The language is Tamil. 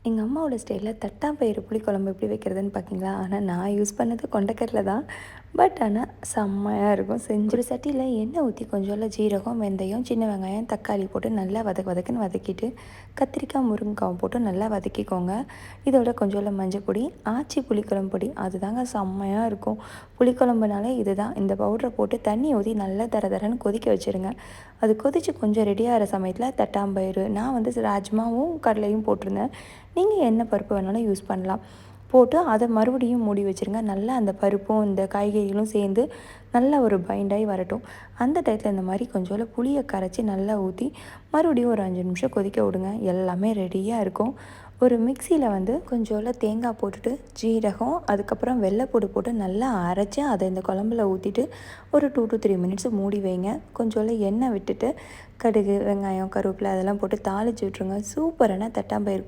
எங்கள் அம்மாவோட ஸ்டைலில் தட்டாம்பயிறு புளிக்குழம்பு எப்படி வைக்கிறதுன்னு பார்த்தீங்களா? ஆனால் நான் யூஸ் பண்ணது கொண்டக்கடலை தான். பட் ஆனால் செம்மையாக இருக்கும். ஒரு சட்டியில் எண்ணெய் ஊற்றி கொஞ்சோண்டு ஜீரகம், வெந்தயம், சின்ன வெங்காயம், தக்காளி போட்டு நல்லா வதக்குன்னு வதக்கிட்டு, கத்திரிக்காய், முருங்கைக்காவும் போட்டு நல்லா வதக்கிக்கோங்க. இதோட கொஞ்சோண்டு மஞ்சள் பொடி, ஆச்சி புளிக்குழம்பு பொடி அதுதாங்க செம்மையாக இருக்கும். புளிக்குழம்புனாலே இதுதான். இந்த பவுடரை போட்டு தண்ணி ஊற்றி நல்லா தர தரன்னு கொதிக்க வச்சுருங்க. அது கொதித்து கொஞ்சம் ரெடியாகிற சமயத்தில் தட்டாம்பயிறு நான் வந்து ராஜ்மாவும் கடலையும் போட்டிருந்தேன். நீங்கள் என்ன பருப்பு வேணாலும் யூஸ் பண்ணலாம். போட்டு அதை மறுபடியும் மூடி வச்சுருங்க. நல்லா அந்த பருப்பும் இந்த காய்கறிகளும் சேர்ந்து நல்லா ஒரு பைண்டாகி வரட்டும். அந்த டயத்தில் இந்த மாதிரி கொஞ்சோண்டு புளியை கரைச்சி நல்லா ஊற்றி மறுபடியும் ஒரு 5 நிமிஷம் கொதிக்க விடுங்க. எல்லாமே ரெடியாக இருக்கும். ஒரு மிக்சியில் வந்து கொஞ்சோண்டு தேங்காய் போட்டுட்டு ஜீரகம் அதுக்கப்புறம் வெள்ளைப்பூடு போட்டு நல்லா அரைச்சி அதை இந்த குழம்புல ஊற்றிட்டு ஒரு 2 to 3 மினிட்ஸ் மூடி வைங்க. கொஞ்சோண்டு எண்ணெய் விட்டுட்டு கடுகு, வெங்காயம், கருவேப்பிலை அதெல்லாம் போட்டு தாளித்து விட்ருங்க. சூப்பரான தட்டாம்பயிறு